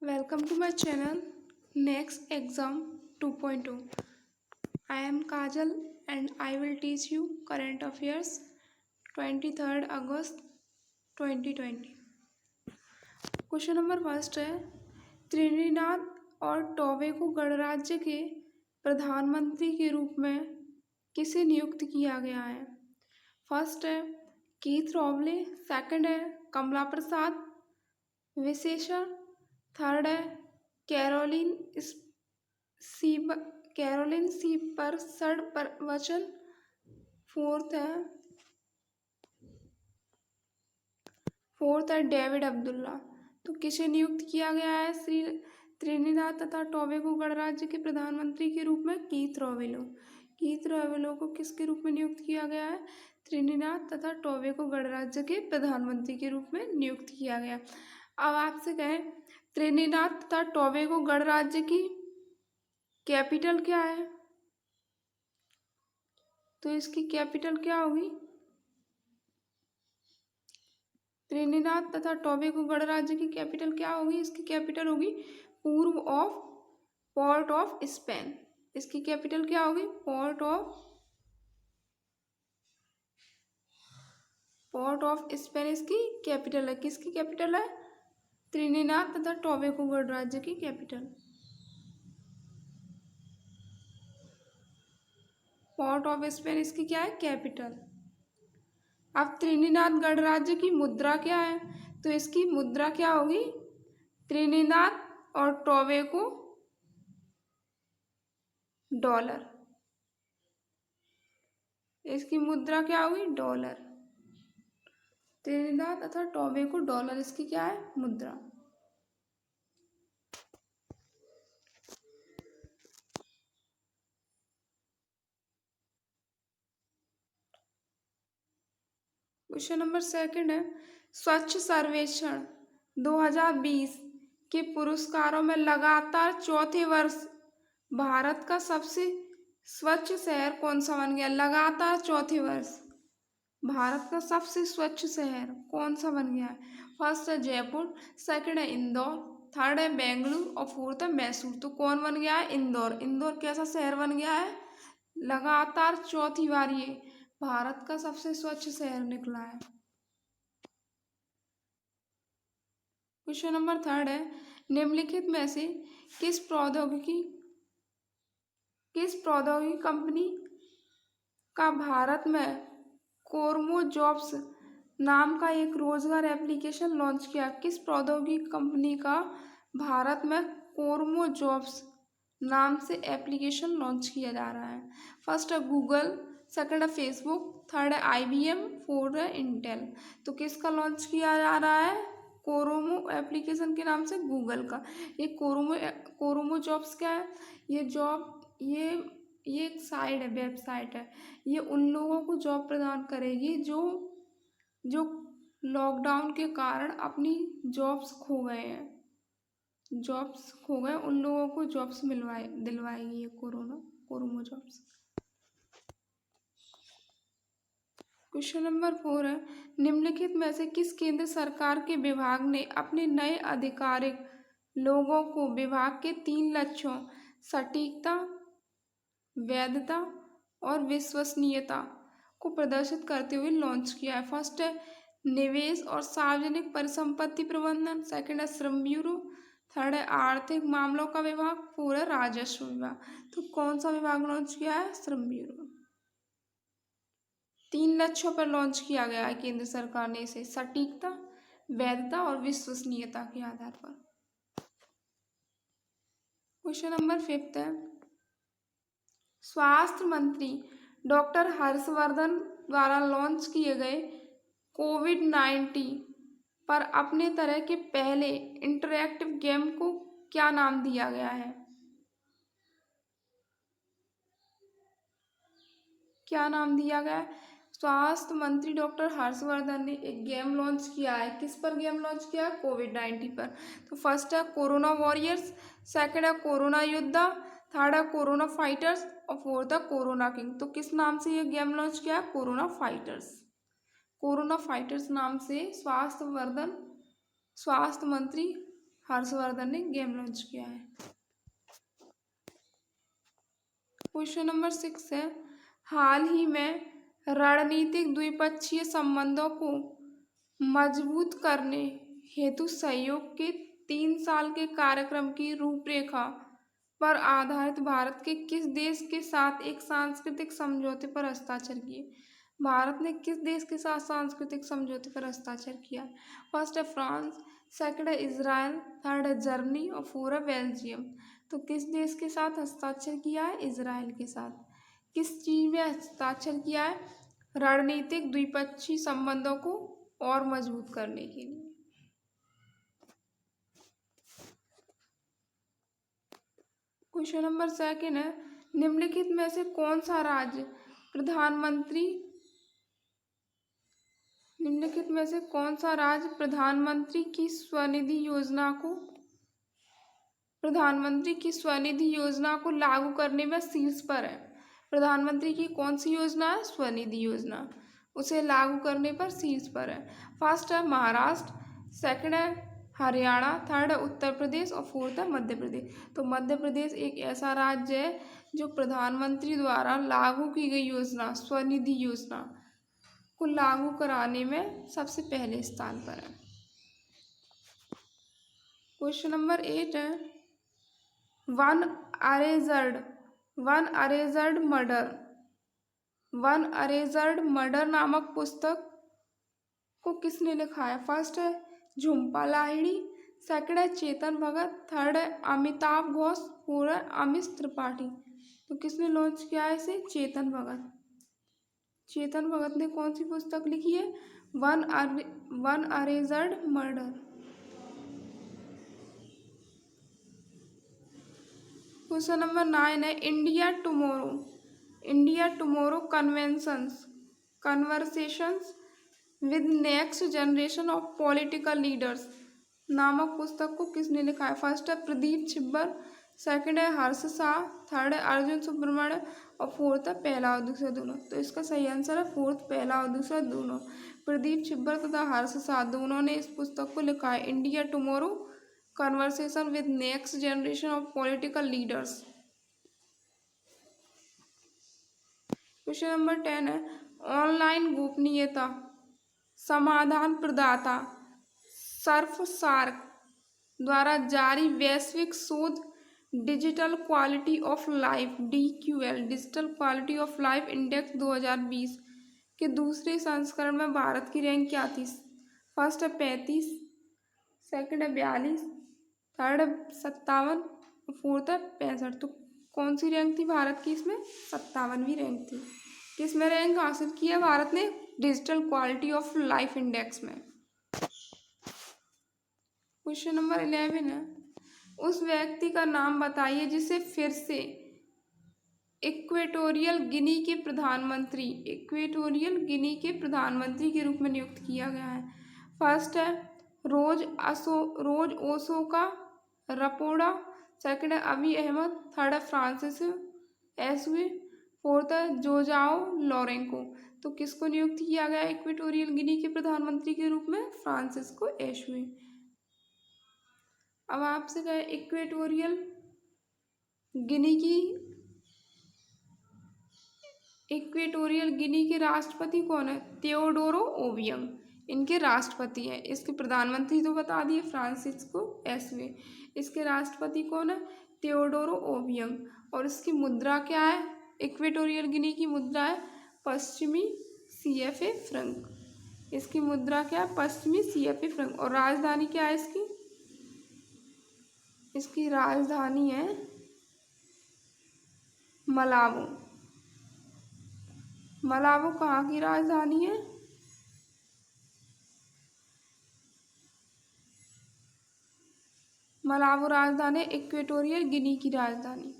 Welcome to my channel Next Exam 2.2. I am Kajal and I will teach you current affairs 23rd August 2020. Question number first है Trinidad और Tobago गणराज्य के प्रधानमंत्री के रूप में किसे नियुक्त किया गया है। फर्स्ट है कीथ रॉबले, सेकंड है कमला प्रसाद विशेषण, थर्ड है कैरोलिन सीब कैरोलिन सीपर्सड प्रवचन, फोर्थ है डेविड अब्दुल्ला। तो किसे नियुक्त किया गया है श्री त्रिनिदाद तथा टोबैगो गणराज्य के प्रधानमंत्री के रूप में कीथ रॉवेलो को किसके रूप में नियुक्त किया गया है। त्रिनिदाद तथा टोबैगो गणराज्य के प्रधानमंत्री के रूप में नियुक्त किया गया। अब आपसे कहें त्रिनिदाद तथा टोबैगो गणराज्य की कैपिटल क्या है, तो इसकी कैपिटल क्या होगी। त्रिनिदाद तथा टोबैगो गणराज्य की कैपिटल क्या होगी, इसकी कैपिटल होगी पोर्ट ऑफ स्पेन। इसकी कैपिटल क्या होगी, पोर्ट ऑफ स्पेन इसकी कैपिटल है। किसकी कैपिटल है, त्रिनिदाद तथा टोबैगो गणराज्य की कैपिटल पोर्ट ऑफ स्पेन इसकी क्या है, कैपिटल। अब त्रिनिदाद गणराज्य की मुद्रा क्या है, तो इसकी मुद्रा क्या होगी, त्रिनिदाद और टोबैगो डॉलर। इसकी मुद्रा क्या होगी, डॉलर। त्रिनिदाद तथा टोबैगो डॉलर इसकी क्या है, मुद्रा। क्वेश्चन नंबर सेकंड है स्वच्छ सर्वेक्षण 2020 के पुरस्कारों में लगातार चौथे वर्ष भारत का सबसे स्वच्छ शहर कौन सा बन गया। लगातार चौथे वर्ष भारत का सबसे स्वच्छ शहर कौन सा बन गया है। फर्स्ट है जयपुर, सेकंड है इंदौर, थर्ड है बेंगलुरु और फोर्थ है मैसूर। तो कौन बन गया है, इंदौर। इंदौर कैसा शहर बन गया है, लगातार चौथी बार ये भारत का सबसे स्वच्छ शहर निकला है। क्वेश्चन नंबर थर्ड है निम्नलिखित में से किस प्रौद्योगिकी कंपनी का भारत में कोरमो जॉब्स नाम का एक रोजगार एप्लीकेशन लॉन्च किया। किस प्रौद्योगिकी कंपनी का भारत में कोरमो जॉब्स नाम से एप्लीकेशन लॉन्च किया जा रहा है। फर्स्ट है गूगल, सेकंड है फेसबुक, थर्ड है IBM, फोर्थ है इंटेल। तो किसका लॉन्च किया जा रहा है, कोरोमो एप्लीकेशन के नाम से गूगल का। ये कोरोमो जॉब्स क्या है, ये एक साइट है, वेबसाइट है। ये उन लोगों को जॉब प्रदान करेगी जो लॉकडाउन के कारण अपनी जॉब्स खो गए, उन लोगों को जॉब्स दिलवाएगी ये कोरोमो जॉब्स। क्वेश्चन नंबर 4 है निम्नलिखित में से किस केंद्र सरकार के विभाग ने अपने नए आधिकारिक लोगों को विभाग के 3 लक्ष्यों सटीकता, वैधता और विश्वसनीयता को प्रदर्शित करते हुए लॉन्च किया है। फर्स्ट है निवेश और सार्वजनिक परिसंपत्ति प्रबंधन, सेकंड है श्रम ब्यूरो, थर्ड है आर्थिक मामलों का विभाग, फोर्थ है राजस्व विभाग। तो कौन सा विभाग लॉन्च किया है, श्रम ब्यूरो। 3 लक्ष्यों पर लॉन्च किया गया है केंद्र सरकार ने इसे, सटीकता, वैधता और विश्वसनीयता के आधार पर। क्वेश्चन नंबर 5 है स्वास्थ्य मंत्री डॉक्टर हर्षवर्धन द्वारा लॉन्च किए गए कोविड-19 पर अपने तरह के पहले इंटरैक्टिव गेम को क्या नाम दिया गया है। क्या नाम दिया गया है, स्वास्थ्य मंत्री डॉक्टर हर्षवर्धन ने एक गेम लॉन्च किया है। किस पर गेम लॉन्च किया है, कोविड-19 पर। तो फर्स्ट है कोरोना वॉरियर्स, सेकंड है कोरोना योद्धा, थर्ड है कोरोना फाइटर्स और फोर्थ है कोरोना किंग। तो किस नाम से ये गेम लॉन्च किया है, कोरोना फाइटर्स नाम से स्वास्थ्य मंत्री हर्षवर्धन ने गेम लॉन्च किया है। क्वेश्चन नंबर 6 है, हाल ही में रणनीतिक द्विपक्षीय संबंधों को मजबूत करने हेतु सहयोग के 3 साल के कार्यक्रम की रूपरेखा पर आधारित भारत के किस देश के साथ एक सांस्कृतिक समझौते पर हस्ताक्षर किए? भारत ने किस देश के साथ सांस्कृतिक समझौते पर हस्ताक्षर किया? फर्स्ट है फ्रांस, सेकंड है इजराइल, थर्ड है जर्मनी और फोर है बेल्जियम। तो किस देश के साथ हस्ताक्षर किया है? इजराइल के साथ। किस चीज में हस्ताक्षर किया है? रणनीतिक द्विपक्षीय संबंधों को और मजबूत करने के लिए। क्वेश्चन नंबर 2 है, निम्नलिखित में से कौन सा राज्य प्रधानमंत्री की स्वनिधि योजना को लागू करने में शीर्ष पर है? प्रधानमंत्री की कौन सी योजना है? स्वनिधि योजना, उसे लागू करने पर शीर्ष पर है। फर्स्ट है महाराष्ट्र, सेकंड है हरियाणा, थर्ड है उत्तर प्रदेश और फोर्थ है मध्य प्रदेश। तो मध्य प्रदेश एक ऐसा राज्य है जो प्रधानमंत्री द्वारा लागू की गई योजना स्वनिधि योजना को लागू कराने में सबसे पहले स्थान पर है। क्वेश्चन नंबर 8 है, वन अरेजर्ड मर्डर नामक पुस्तक को किसने लिखा है? फर्स्ट है झुम्पा लाहिड़ी, सेकंड है चेतन भगत, थर्ड है अमिताभ घोष, फोर्थ है अमिश त्रिपाठी। तो किसने लॉन्च किया है इसे? चेतन भगत। चेतन भगत ने कौन सी पुस्तक लिखी है? One arranged murder. Question number 9 है, India tomorrow conversations with next generation of political leaders नामक पुस्तक को किसने लिखा है? फर्स्ट है प्रदीप छिब्बर, सेकंड है हर्ष शाह, थर्ड है अर्जुन सुब्रमण्य और फोर्थ है पहला और दूसरा दोनों। तो इसका सही आंसर है फोर्थ, पहला और दूसरा दोनों। प्रदीप छिब्बर तथा हर्ष शाह दोनों ने इस पुस्तक को लिखा है, India tomorrow conversation with next generation of political leaders. Question number 10 है, ऑनलाइन गोपनीयता समाधान प्रदाता सर्फसार्क द्वारा जारी वैश्विक शोध digital quality of life DQL digital quality of life index 2020 के दूसरे संस्करण में भारत की रैंक क्या थी? फर्स्ट है 35, सेकंड है 42, थर्ड है 57, फोर्थ है 65। तो कौन सी रैंक थी भारत की? इसमें 57वीं रैंक थी। किसमें रैंक हासिल की है भारत ने? Digital quality of life index में। क्वेश्चन नंबर 11 है, उस व्यक्ति का नाम बताइए जिसे फिर से इक्वेटोरियल गिनी के प्रधानमंत्री के रूप में नियुक्त किया गया है। फर्स्ट है रोज ओसोका रपोड़ा, सेकंड है अबी अहमद, थर्ड है फ्रांसिस एसवे, फोर्थ है जोजाओ लोरेंको। तो किसको नियुक्त किया गया इक्वेटोरियल गिनी के प्रधानमंत्री के रूप में? फ्रांसिस्को एशवे। अब आपसे कहे इक्वेटोरियल गिनी के राष्ट्रपति कौन है? तेओडोरो ओबियंग इनके राष्ट्रपति हैं। इसके प्रधानमंत्री तो बता दिए फ्रांसिस्को एसवे। इसके राष्ट्रपति कौन है? तेओडोरो ओबियंग। और इसकी मुद्रा क्या है? इक्वेटोरियल गिनी की मुद्रा है पश्चिमी CFA फ्रंक। इसकी मुद्रा क्या है? पश्चिमी CFA फ्रंक। और राजधानी क्या है इसकी? इसकी राजधानी है मलाबो। मलाबो कहाँ की राजधानी है? मलाबो राजधानी इक्वेटोरियल गिनी की राजधानी।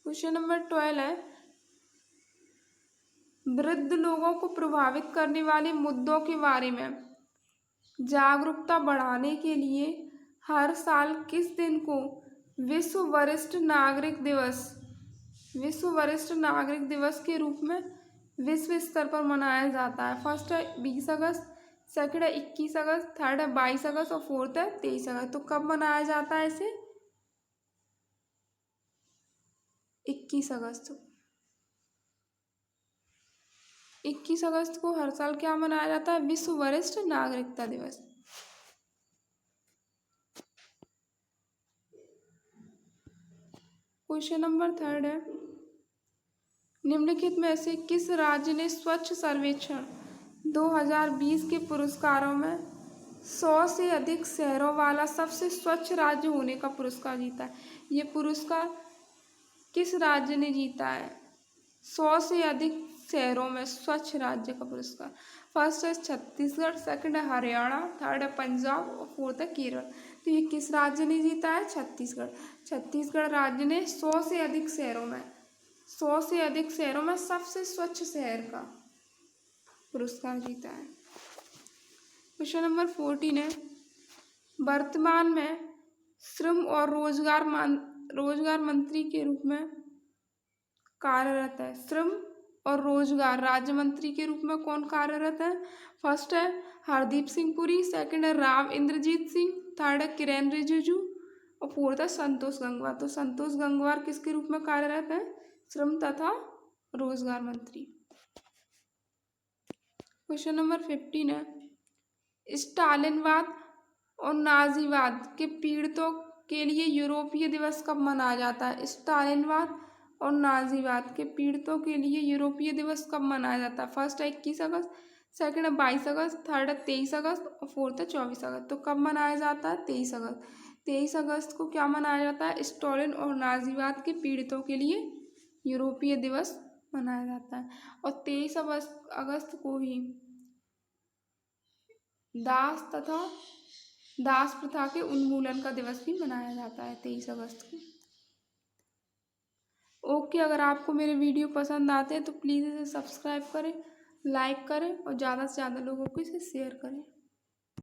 क्वेश्चन नंबर 12 है, वृद्ध लोगों को प्रभावित करने वाले मुद्दों के बारे में जागरूकता बढ़ाने के लिए हर साल किस दिन को विश्व वरिष्ठ नागरिक दिवस के रूप में विश्व स्तर पर मनाया जाता है? फर्स्ट है 20 अगस्त, सेकंड है 21 अगस्त, थर्ड है 22 अगस्त और फोर्थ है 23 अगस्त। तो कब मनाया जाता है इसे? 21 अगस्त। 21 अगस्त को हर साल क्या मनाया जाता है? विश्व वरिष्ठ नागरिकता दिवस। क्वेश्चन नंबर थर्ड है, निम्नलिखित में से किस राज्य ने स्वच्छ सर्वेक्षण 2020 के पुरस्कारों में 100 से अधिक शहरों वाला सबसे स्वच्छ राज्य होने का पुरस्कार जीता है? ये पुरस्कार किस राज्य ने जीता है? 100 से अधिक शहरों में स्वच्छ राज्य का पुरस्कार। फर्स्ट है छत्तीसगढ़, सेकंड है हरियाणा, थर्ड है पंजाब और फोर्थ है केरल। तो ये किस राज्य ने जीता है? छत्तीसगढ़। छत्तीसगढ़ राज्य ने 100 से अधिक शहरों में 100 से अधिक शहरों में सबसे स्वच्छ शहर का पुरस्कार जीता है। क्वेश्चन नंबर 14 है, वर्तमान में श्रम और रोजगार मंत्री के रूप में कार्यरत है? श्रम और रोजगार राज्य मंत्री के रूप में कौन कार्यरत है? फर्स्ट है हरदीप सिंह पुरी, सेकंड है राव इंद्रजीत सिंह, थर्ड है किरेन रिजिजू और फोर्थ है संतोष गंगवार। तो संतोष गंगवार किसके रूप में कार्यरत है? श्रम तथा रोजगार मंत्री। क्वेश्चन नंबर 15 है, स्टालिनवाद और नाजीवाद के पीड़ितों के लिए यूरोपीय दिवस कब मनाया जाता है? स्टालिनवाद और नाजीवाद के पीड़ितों के लिए यूरोपीय दिवस कब मनाया जाता है? फर्स्ट है 21 अगस्त, सेकंड है 22 अगस्त, थर्ड है 23 अगस्त और फोर्थ है 24 अगस्त। तो कब मनाया जाता है? 23 अगस्त। 23 अगस्त को क्या मनाया जाता है? स्टालिन और नाजीवाद के पीड़ितों के लिए यूरोपीय दिवस मनाया जाता है। और 23 अगस्त को ही दास प्रथा के उन्मूलन का दिवस भी मनाया जाता है 23 अगस्त को। ओके, अगर आपको मेरे वीडियो पसंद आते हैं तो प्लीज़ इसे सब्सक्राइब करें, लाइक करें और ज़्यादा से ज़्यादा लोगों को इसे शेयर करें।